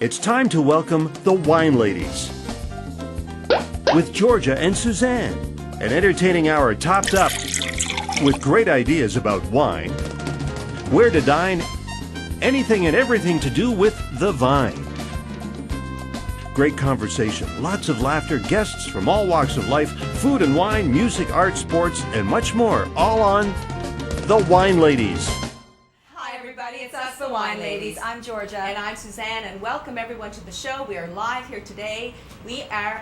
It's time to welcome the Wine Ladies with Georgia and Suzanne. An entertaining hour topped up with great ideas about wine, where to dine, anything and everything to do with the vine. Great conversation, lots of laughter, guests from all walks of life, food and wine, music, art, sports, and much more, all on The Wine Ladies. Hi everybody, it's us, The Wine Ladies. I'm Georgia. And I'm Suzanne, and welcome everyone to the show. We are live here today. We are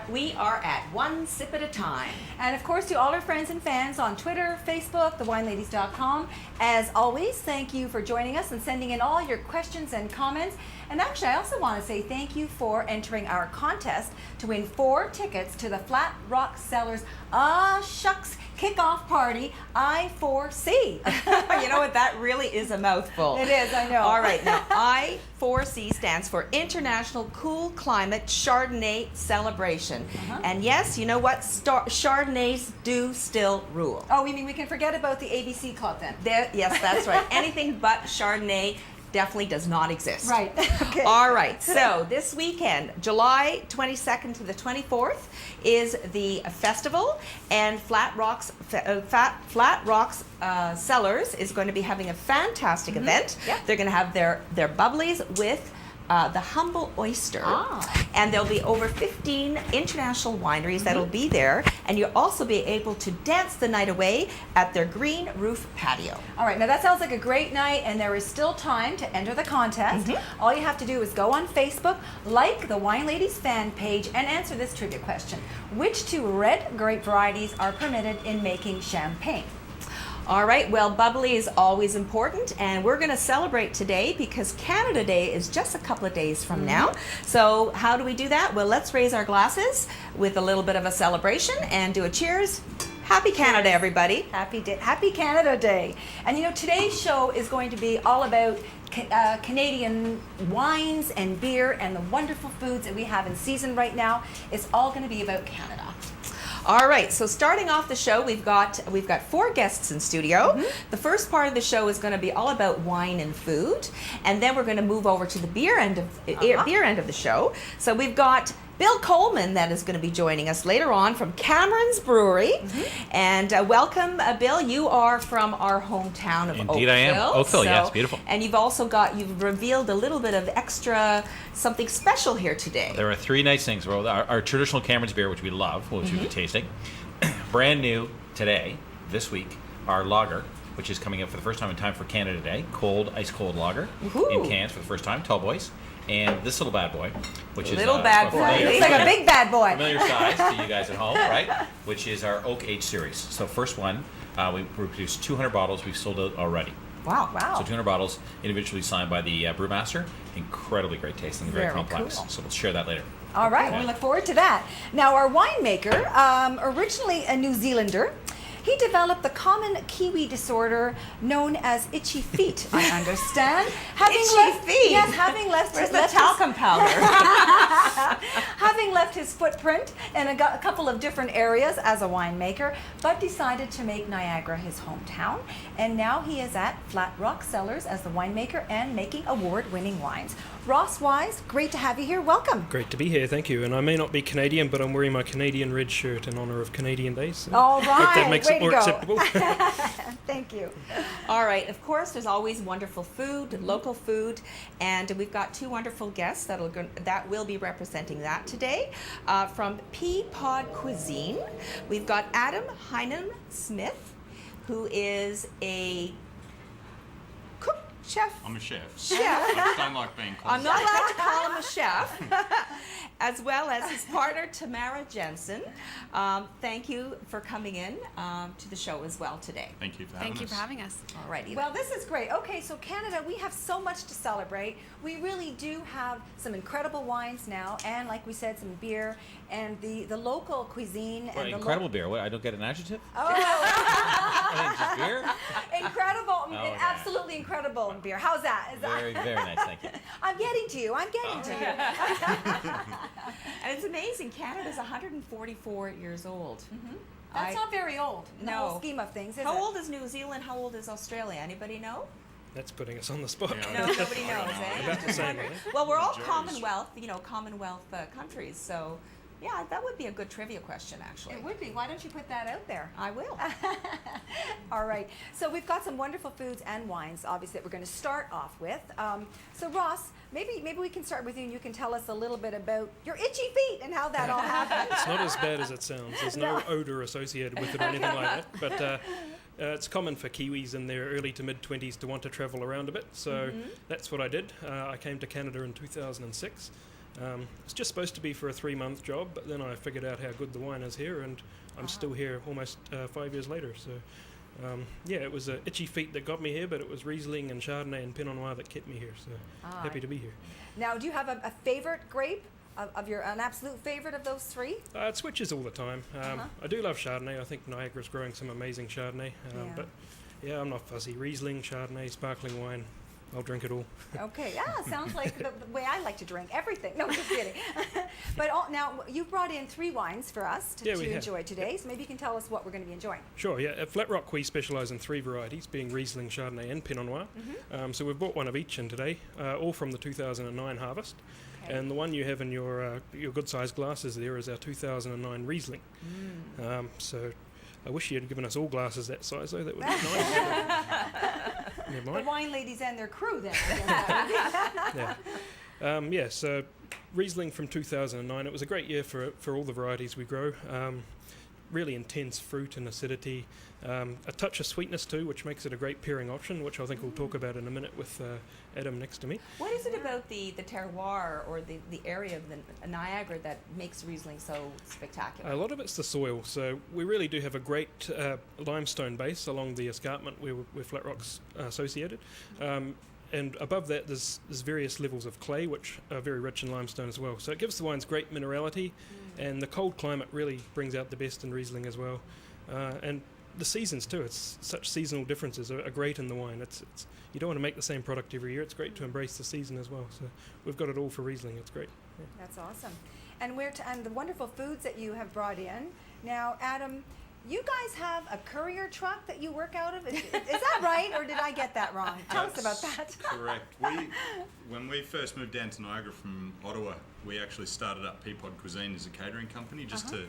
at One Sip at a Time. And of course to all our friends and fans on Twitter, Facebook, thewineladies.com. As always, thank you for joining us and sending in all your questions and comments. And actually, I also want to say thank you for entering our contest to win 4 tickets to the Flat Rock Cellars Shucks kickoff party I4C. You know what? That really is a mouthful. It is, I know. All right, now I4C stands for International Cool Climate Chardonnay Celebration. And yes, you know what? Chardonnays do still rule. Oh, we mean we can forget about the ABC Club then? Yes, that's right. Anything but Chardonnay definitely does not exist. Right. Okay. All right. So this weekend, July 22nd to the 24th, is the festival, and Flat Rocks Cellars is going to be having a fantastic event. Yep. They're going to have their bubblies with the Humble Oyster, and there'll be over 15 international wineries that'll be there, and you'll also be able to dance the night away at their green roof patio. All right, now that sounds like a great night, and there is still time to enter the contest. All you have to do is go on Facebook, like the Wine Ladies fan page, and answer this trivia question. Which 2 red grape varieties are permitted in making champagne? All right, well, bubbly is always important, and we're going to celebrate today because Canada Day is just a couple of days from now. So how do we do that? Well, let's raise our glasses with a little bit of a celebration and do a cheers. Happy Canada, everybody. Happy Canada Day. And you know, today's show is going to be all about Canadian wines and beer and the wonderful foods that we have in season right now. It's all going to be about Canada. All right, so starting off the show, we've got 4 guests in studio. The first part of the show is going to be all about wine and food, and then we're going to move over to the beer end of the show. So we've got Bill Coleman that is going to be joining us later on from Cameron's Brewery. And welcome, Bill. You are from our hometown of Oakville. Indeed I am. Oakville, yes, beautiful. And you've revealed a little bit of extra something special here today. There are 3 nice things. Well, our traditional Cameron's beer, which we love, which we'll be tasting. Brand new today, this week, our lager, which is coming up for the first time in time for Canada Day. Ice cold lager in cans for the first time, tall boys. And this little bad boy, which is bad boy. It's like a big bad boy. Familiar size to you guys at home, right? Which is our Oak Age series. So first one, we produced 200 bottles. We've sold out already. Wow. So 200 bottles individually signed by the brewmaster. Incredibly great tasting, very complex. Cool. So we'll share that later. All right, we look forward to that. Now, our winemaker, originally a New Zealander, he developed the common Kiwi disorder known as itchy feet, I understand. Feet? Yes, having left Where's the talcum powder? having left his footprint in a couple of different areas as a winemaker, but decided to make Niagara his hometown. And now he is at Flat Rock Cellars as the winemaker and making award-winning wines. Ross Wise, great to have you here. Welcome. Great to be here, thank you. And I may not be Canadian, but I'm wearing my Canadian Red shirt in honour of Canadian Day. So all right, hope that makes way it more to go. acceptable. Thank you. All right, of course, there's always wonderful food, local food, and we've got 2 wonderful guests that will be representing that today. From Peapod Cuisine, we've got Adam Heinen Smith, who is a cook chef. I'm a chef. Chef. Don't like being called. I'm not allowed to call him a chef. As well as his partner, Tamara Jensen. Thank you for coming in to the show as well today. Thank you for having us. All righty. Well, this is great. Okay, so Canada, we have so much to celebrate. We really do have some incredible wines now, and like we said, some beer, and the local cuisine. Well, and incredible beer. What, I don't get an adjective? Oh, I think just beer? incredible! Okay. Absolutely incredible beer. How's that? Very, very nice. Thank you. I'm getting to you. I'm getting to you. And it's amazing. Canada's 144 years old. That's not very old in the No. whole scheme of things, is it? How old is New Zealand? How old is Australia? Anybody know? That's putting us on the spot. No, nobody knows, eh? About the same, I think. Well, we're all Majorities. Commonwealth countries, so yeah, that would be a good trivia question, actually. It would be. Why don't you put that out there? I will. All right. So we've got some wonderful foods and wines, obviously, that we're going to start off with. So Ross, maybe we can start with you, and you can tell us a little bit about your itchy feet and how that all happened. It's not as bad as it sounds. There's no odour associated with it or anything like that. But it's common for Kiwis in their early to mid-20s to want to travel around a bit. So that's what I did. I came to Canada in 2006. It's just supposed to be for a 3-month job, but then I figured out how good the wine is here, and I'm still here almost 5 years later. So, it was itchy feet that got me here, but it was Riesling and Chardonnay and Pinot Noir that kept me here. So happy to be here. Now, do you have a favorite grape of an absolute favorite of those three? It switches all the time. I do love Chardonnay. I think Niagara's growing some amazing Chardonnay. But yeah, I'm not fussy. Riesling, Chardonnay, sparkling wine. I'll drink it all. Okay, sounds like the way I like to drink everything. No, just kidding. But now you've brought in 3 wines for us to enjoy today, so maybe you can tell us what we're going to be enjoying. Sure, yeah. At Flat Rock, we specialise in 3 varieties, being Riesling, Chardonnay and Pinot Noir. So we've bought one of each in today, all from the 2009 harvest. Okay. And the one you have in your good-sized glasses there is our 2009 Riesling. So I wish you had given us all glasses that size, though. That would be nice. Never The mind. wine ladies and their crew, then. I guess. So Riesling from 2009. It was a great year for all the varieties we grow. Really intense fruit and acidity. A touch of sweetness too, which makes it a great pairing option, which I think we'll talk about in a minute with Adam next to me. What is it about the terroir or the area of the Niagara that makes Riesling so spectacular? A lot of it's the soil. So we really do have a great limestone base along the escarpment where Flat Rock's associated. And above that, there's various levels of clay, which are very rich in limestone as well. So it gives the wines great minerality, and the cold climate really brings out the best in Riesling as well. And the seasons too. It's such seasonal differences are great in the wine. It's you don't want to make the same product every year. It's great to embrace the season as well. So we've got it all for Riesling. It's great. Yeah. That's awesome. And and the wonderful foods that you have brought in. Now, Adam, you guys have a courier truck that you work out of? Is that right, or did I get that wrong? Tell us about that. Correct. When we first moved down to Niagara from Ottawa, we actually started up Peapod Cuisine as a catering company just to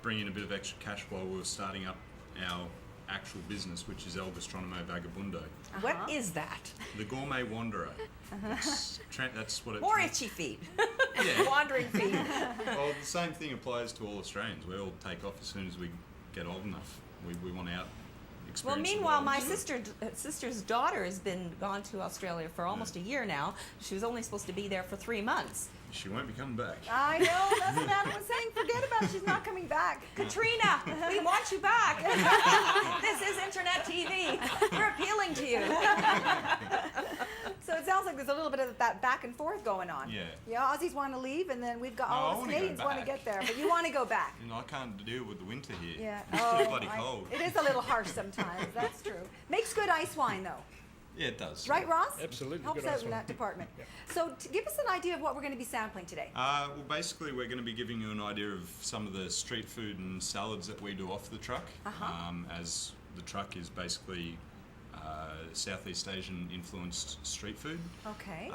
bring in a bit of extra cash while we were starting up our actual business, which is El Gastronomo Vagabundo. What is that? The Gourmet Wanderer. That's what it More itchy feet. Yeah. Wandering feet. Well, the same thing applies to all Australians. We all take off as soon as we get old enough. We want out. Well, meanwhile, my sister's daughter has been gone to Australia for almost a year now. She was only supposed to be there for 3 months. She won't be coming back. I know, that's what Adam was saying. Forget about it, she's not coming back. Katrina, we want you back. This is internet TV. We're appealing to you. So it sounds like there's a little bit of that back and forth going on. Yeah. Yeah, Aussies want to leave, and then we've got No, I all us wanna go Canadians want to back. get there, but you want to go back. You know, I can't deal with the winter here. Yeah. It's too bloody cold. It is a little harsh sometimes, that's true. Makes good ice wine, though. Yeah, it does. Right, Ross? Absolutely, Helps good out ice in wine. that department. So give us an idea of what we're going to be sampling today. Well, basically, we're going to be giving you an idea of some of the street food and salads that we do off the truck, as the truck is basically Southeast Asian influenced street food. Okay.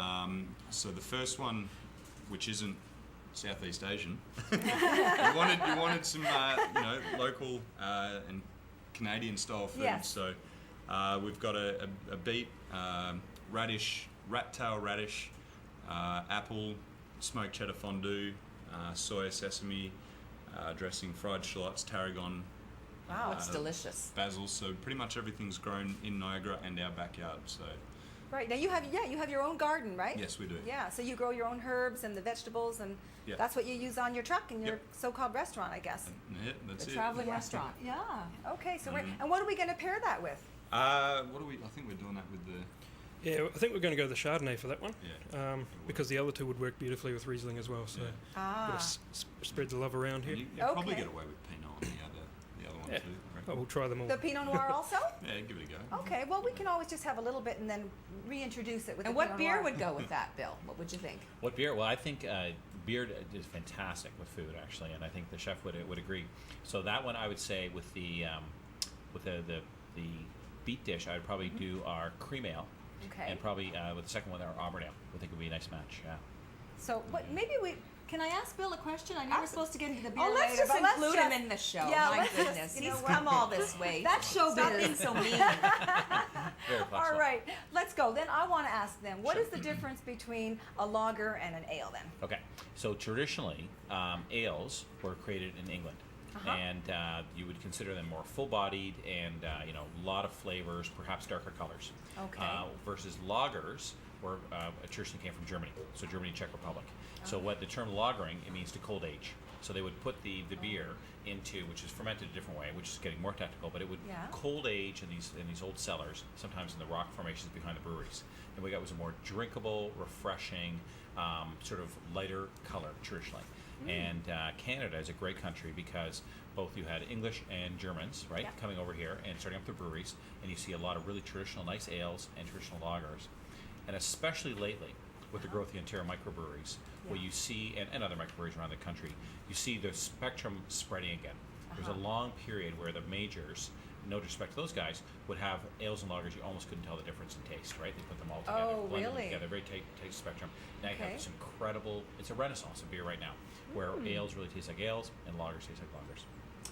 So the first one, which isn't Southeast Asian, you wanted some local and Canadian style food. Yes. So we've got a beet, radish, rat tail radish, apple, smoked cheddar fondue, soya sesame dressing, fried shallots, tarragon. Wow, it's delicious. Basil. So pretty much everything's grown in Niagara and our backyard. So Right, now you have your own garden, right? yes, we do. Yeah, so you grow your own herbs and the vegetables, and Yeah. that's what you use on your truck in your Yep. so-called restaurant, I guess. Yeah, that's The it. traveling restaurant. Yeah. Okay, so and what are we going to pair that with? What do we? I think we're doing that with the. Yeah, I think we're going to go the Chardonnay for that one. Yeah. Because the other two would work beautifully with Riesling as well. So Yeah. bit of spread the love around here. You probably Okay. get away with Pinot on the other one Yeah. too. I reckon. Oh, we'll try them all. The Pinot Noir also? Yeah, give it a go. Okay, well, we can always just have a little bit and then reintroduce it with And the what Pinot beer Noir. would go with that, Bill? What would you think? What beer? Well, I think beer is fantastic with food, actually, and I think the chef would agree. So that one, I would say, with the beet dish, I would probably do our cream ale. Okay. And probably with the second one there, Auburn Ale. I think it would be a nice match. Yeah. So, can I ask Bill a question? I know we're supposed to get into the beer Oh, let's later, just but include him in the show. Yeah, My let's just, goodness, you know he's what? come all this way. That's showbiz. Stop being so mean. Very flexible. All right, let's go. Then I want to ask them, what is the difference between a lager and an ale then? Okay, so traditionally, ales were created in England, and you would consider them more full-bodied and a lot of flavors, perhaps darker colors. Okay. Versus lagers were traditionally came from Germany, so Germany, Czech Republic. So what the term lagering, it means to cold age. So they would put the beer into, which is fermented a different way, which is getting more technical, but it would cold age in these old cellars, sometimes in the rock formations behind the breweries. And what we got was a more drinkable, refreshing, sort of lighter color traditionally. And Canada is a great country because both you had English and Germans, right, coming over here and starting up the breweries, and you see a lot of really traditional nice ales and traditional lagers. And especially lately, with the growth of the Ontario microbreweries, where you see, and other microbreweries around the country, you see the spectrum spreading again. There's a long period where the majors, no disrespect to those guys, would have ales and lagers you almost couldn't tell the difference in taste, right? They put them all together, Oh, blended them really? together, very taste spectrum. Now you have this incredible, it's a renaissance of beer right now, where ales really taste like ales and lagers taste like lagers.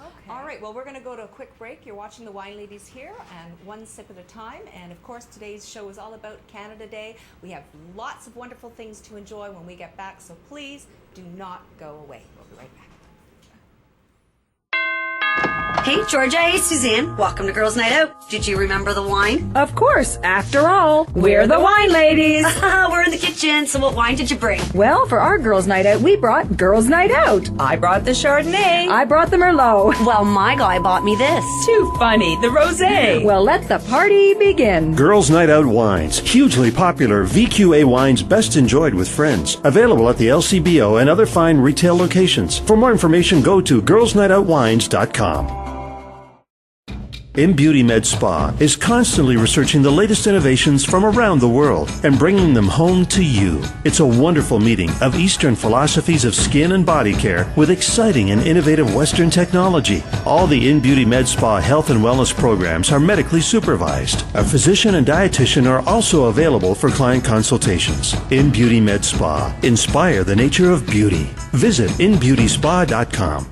Okay. All right, well, we're going to go to a quick break. You're watching the Wine Ladies here, and one sip at a time. And of course, today's show is all about Canada Day. We have lots of wonderful things to enjoy when we get back, so please do not go away. We'll be right back. Hey, Georgia. Hey, Suzanne. Welcome to Girls' Night Out. Did you remember the wine? Of course. After all, we're the wine ladies. We're in the kitchen, so what wine did you bring? Well, for our Girls' Night Out, we brought Girls' Night Out. I brought the Chardonnay. I brought the Merlot. Well, my guy bought me this. Too funny, the Rosé. Well, let the party begin. Girls Night Out Wines. Hugely popular VQA wines best enjoyed with friends. Available at the LCBO and other fine retail locations. For more information, go to girlsnightoutwines.com. InBeauty Med Spa is constantly researching the latest innovations from around the world and bringing them home to you. It's a wonderful meeting of Eastern philosophies of skin and body care with exciting and innovative Western technology. All the InBeauty Med Spa health and wellness programs are medically supervised. A physician and dietitian are also available for client consultations. InBeauty Med Spa. Inspire the nature of beauty. Visit inbeautyspa.com.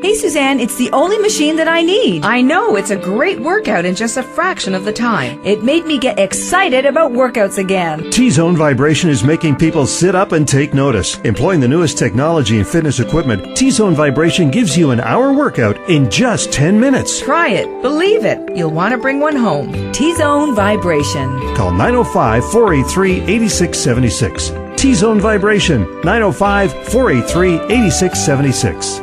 Hey, Suzanne, it's the only machine that I need. I know, it's a great workout in just a fraction of the time. It made me get excited about workouts again. T-Zone Vibration is making people sit up and take notice. Employing the newest technology and fitness equipment, T-Zone Vibration gives you an hour workout in just 10 minutes. Try it. Believe it. You'll want to bring one home. T-Zone Vibration. Call 905-483-8676. T-Zone Vibration, 905-483-8676.